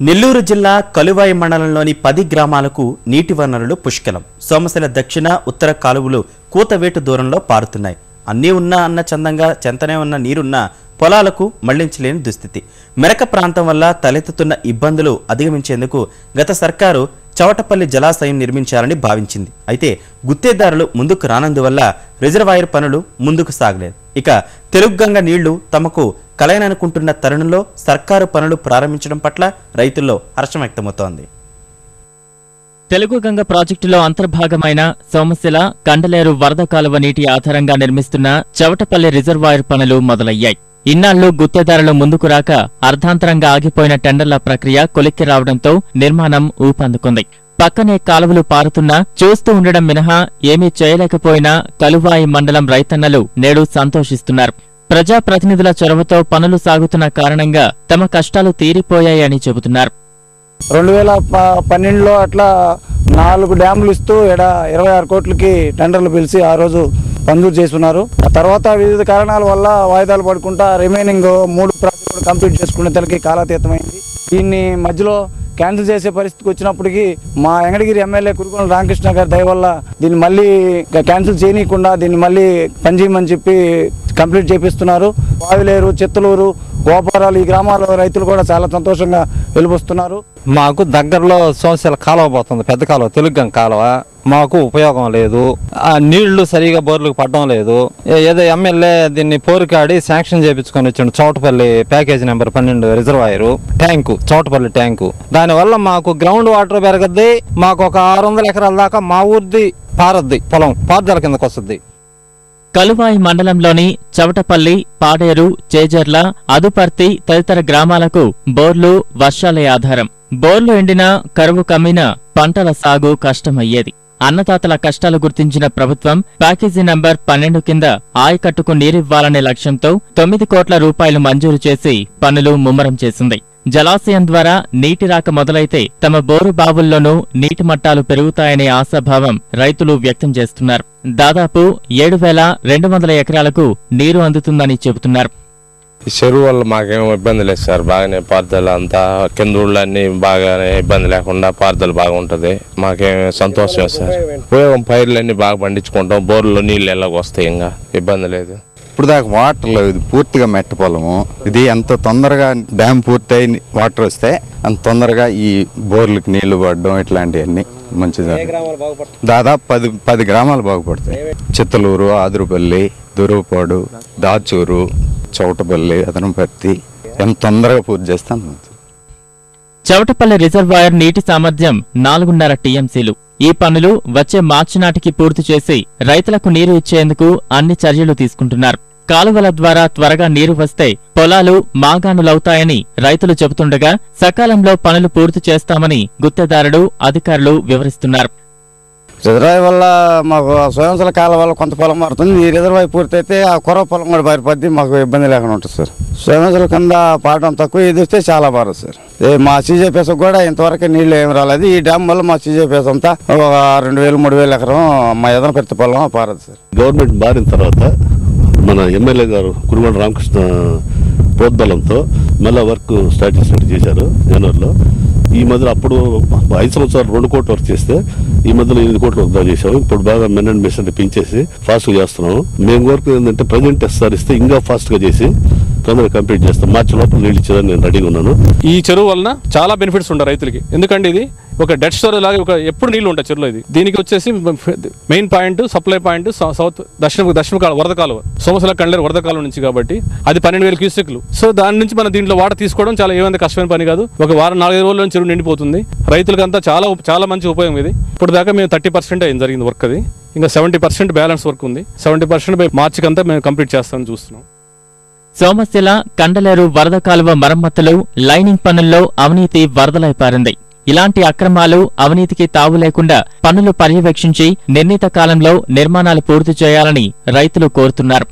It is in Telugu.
నెల్లూరు జిల్లా కలువాయి మండలంలోని 10 గ్రామాలకు నీటి వనరులు పుష్కలం. సోమశిల దక్షిణ ఉత్తర కాలువలు కూతవేటు దూరంలో పారుతున్నాయి. అన్నీ ఉన్నా అన్న చందంగా చెంతనే ఉన్న నీరున్న పొలాలకు మళ్లించలేని దుస్థితి. మెరక ప్రాంతం వల్ల తలెత్తుతున్న ఇబ్బందులు అధిగమించేందుకు గత సర్కారు చవటపల్లి జలాశయం నిర్మించాలని భావించింది. అయితే గుత్తేదారులు ముందుకు రానందువల్ల రిజర్వాయర్ పనులు ముందుకు సాగలేదు. ఇక తెలుగుగంగ నీళ్లు తమకు కలయననుకుంటున్న తరుణంలో సర్కారు పనులు ప్రారంభించడం పట్ల రైతుల్లో హర్షం వ్యక్తమవుతోంది. తెలుగుగంగ ప్రాజెక్టులో అంతర్భాగమైన సోమశిల కండలేరు వరద కాలువ నీటి ఆధారంగా నిర్మిస్తున్న చవటపల్లి రిజర్వాయర్ పనులు మొదలయ్యాయి. ఇన్నాళ్లు గుత్తేదారులు ముందుకు రాక అర్ధాంతరంగా ఆగిపోయిన టెండర్ల ప్రక్రియ కొలిక్కి రావడంతో నిర్మాణం ఊపందుకుంది. పక్కనే కాలువలు పారుతున్నా చూస్తూ ఉండడం మినహా ఏమీ చేయలేకపోయినా కలువాయి మండలం రైతన్నలు నేడు సంతోషిస్తున్నారు. ప్రజాప్రతినిధుల చొరవతో పనులు సాగుతున్న కారణంగా తమ కష్టాలు తీరిపోయాయని చెబుతున్నారు. 2012లో అట్లా 4 డ్యాములు ఇస్తూ 26 కోట్లకి టెండర్లు పిలిచి ఆ రోజు మంజూరు చేసుకున్నారు. ఆ తర్వాత వివిధ కారణాల వల్ల వాయిదాలు పడుకుంటా రిమైనింగ్ 3 ప్రాజెక్టులు కంప్లీట్ చేసుకునే తలకి కాలాతీతమైంది. దీన్ని మధ్యలో క్యాన్సిల్ చేసే పరిస్థితికి వచ్చినప్పటికీ మా ఎంగడగిరి ఎమ్మెల్యే కురుగొండ రామకృష్ణ గారి దయ వల్ల దీన్ని మళ్ళీ క్యాన్సిల్ చేయనీయకుండా దీన్ని మళ్ళీ పనిచేయమని చెప్పి కంప్లీట్ చేపిస్తున్నారు. వావిలేరు, చిత్తలూరు, గోపారాలు ఈ గ్రామాల రైతులు కూడా చాలా సంతోషంగా వెలువస్తున్నారు. మాకు దగ్గరలో సోమశిల కాలువ పోతుంది, పెద్ద కాలువ, తెలుగుగంగ కాలువ. మాకు ఉపయోగం లేదు. ఆ నీళ్లు సరిగా బోర్లకు పడడం లేదు. ఏదో ఎమ్మెల్యే దీన్ని పోరుకాడి శాంక్షన్ చేయించుకొని వచ్చిండు. Chautapalli package number 12 reservoir tank, Chautapalli tank. దానివల్ల మాకు గ్రౌండ్ వాటర్ పెరగద్ది. మాకు ఒక 600 ఎకరాల దాకా మా ఊరిది పారద్ది, పొలం పారుదల కిందకు వస్తుంది. కలువాయి మండలంలోని చవటపల్లి, పాడేరు, చేజర్ల, అదుపర్తి తదితర గ్రామాలకు బోర్లు వర్షాలే ఆధారం. బోర్లు ఎండినా, కరువు కమ్మినా పంటల సాగు కష్టమయ్యేది. అన్నదాతల కష్టాలు గుర్తించిన ప్రభుత్వం ప్యాకేజీ నంబర్ 12 కింద ఆయకట్టుకు నీరివ్వాలనే లక్ష్యంతో 9 కోట్ల రూపాయలు మంజూరు చేసి పనులు ముమ్మరం చేసింది. జలాశయం ద్వారా నీటి రాక మొదలైతే తమ బోరు బావుల్లోనూ నీటి మట్టాలు పెరుగుతాయనే ఆశాభావం రైతులు వ్యక్తం చేస్తున్నారు. దాదాపు 7,200 ఎకరాలకు నీరు అందుతుందని చెబుతున్నారు. ఈ చెరువు వల్ల మాకేమో ఇబ్బంది లేదు సార్. బాగానే పారుదల అంతా కింద ఊళ్ళన్నీ బాగానే ఇబ్బంది లేకుండా పారుదల బాగా ఉంటుంది. మాకేం సంతోషమే సార్. ఉపయోగం పైర్లన్నీ బాగా పండించుకుంటాం. బోర్లో నీళ్ళు ఎలాగ వస్తాయి, ఇంకా ఇబ్బంది లేదు. ఇప్పుడు దాకా వాటర్ లేదు, ఇది పూర్తిగా మెట్ట పొలము. ఇది ఎంత తొందరగా డ్యామ్ పూర్తయి వాటర్ వస్తే అంత తొందరగా ఈ బోర్లకు నీళ్లు పడడం ఇట్లాంటివన్నీ మంచిది. దాదాపు 10 గ్రామాలు బాగుపడతాయి. చిత్తలూరు, ఆదురుపల్లి, దురుపాడు, దాచూరు, చౌటపల్లి, అదనంపర్తి ఎంత తొందరగా పూర్తి చేస్తాం. చవటపల్లి రిజర్వాయర్ నీటి సామర్థ్యం 4.5 టీఎంసీలు. ఈ పనులు వచ్చే మార్చి నాటికి పూర్తి చేసి రైతులకు నీరు ఇచ్చేందుకు అన్ని చర్యలు తీసుకుంటున్నారు. కాలువల ద్వారా త్వరగా నీరు వస్తే పొలాలు మాగాణులవుతాయని రైతులు చెబుతుండగా సకాలంలో పనులు పూర్తి చేస్తామని గుత్తేదారులు, అధికారులు వివరిస్తున్నారు. రిజర్వాయర్ వల్ల మాకు సోమశిల కాలం వల్ల కొంత పొలం మారుతుంది. ఈ రిజర్వాయర్ పూర్తయితే ఆ కొరవ పొలం కూడా పారిపోద్ది, మాకు ఇబ్బంది లేకుండా ఉంటుంది సార్. సోమశిల కింద పాడడం తక్కువ, ఇది వస్తే చాలా బాగుంది సార్. మా సీజేపీఎస్ కూడా ఇంతవరకు నీళ్లు ఏమి రాలేదు. ఈ డ్యామ్ వల్ల మా సీజేపీఎస్ అంతా 2,000-3,000 ఎకరం మా ఎదన పెద్ద పొలం పారదు సార్. గవర్నమెంట్ మారిన తర్వాత మన ఎమ్మెల్యే గారు కురుగొండ రామకృష్ణ ప్రోద్బలంతో మళ్ళీ వర్క్ స్టార్ట్ చేశారు జనవరిలో. ఈ మధ్యలో అప్పుడు 5 సంవత్సరాలు 2 కోట్ల వర్క్ చేస్తే ఈ మధ్యలో 8 కోట్ల వర్క్ చేసాము. ఇప్పుడు బాగా మెన్ అండ్ మెషిన్ పెంచేసి ఫాస్ట్ గా చేస్తున్నాము. మేము వర్క్ ఏంటంటే ప్రజెంట్ ఎస్ఆర్ ఇస్తే ఇంకా ఫాస్ట్ గా చేసి తొందరగా కంప్లీట్ చేస్తాం. మార్చి లోపల నీళ్ళు ఇచ్చేదని నేను రెడీగా ఉన్నాను. ఈ చెరువు వలన చాలా బెనిఫిట్స్ ఉంటాయి రైతులకి. ఎందుకంటే ఇది ఒక డెడ్ స్టోరేజ్ లాగా ఎప్పుడు నీళ్లు ఉంటాయి చెరువులో. ఇది దీనికి వచ్చేసి main point, supply point south దక్షిణ వరద కాలువ, సోమశిల కండలేరు వరద కాలువ నుంచి, కాబట్టి అది 12,000 క్యూసెక్లు. సో దాని నుంచి మనం దీంట్లో వాటర్ తీసుకోవడం చాలా ఏమైనా కష్టమైన పని కాదు. ఒక వారం 4-5 రోజుల్లో చెరువు నిండిపోతుంది. రైతులకంతా చాలా మంచి ఉపయోగం ఇది. ఇప్పుడు దాకా మేము 30% అయింది జరిగింది వర్క్. అది ఇంకా 70% బ్యాలెన్స్ వర్క్ ఉంది. 70% మార్చికి అంతా మేము కంప్లీట్ చేస్తామని చూస్తున్నాం. సోమశిల కండలేరు వరద కాలువ మరమ్మతులు, లైనింగ్ పనుల్లో అవినీతి వరదలై పారింది. ఇలాంటి అక్రమాలు, అవినీతికి తావు లేకుండా పనులు పర్యవేక్షించి నిర్ణీత కాలంలో నిర్మాణాలు పూర్తి చేయాలని రైతులు కోరుతున్నారు.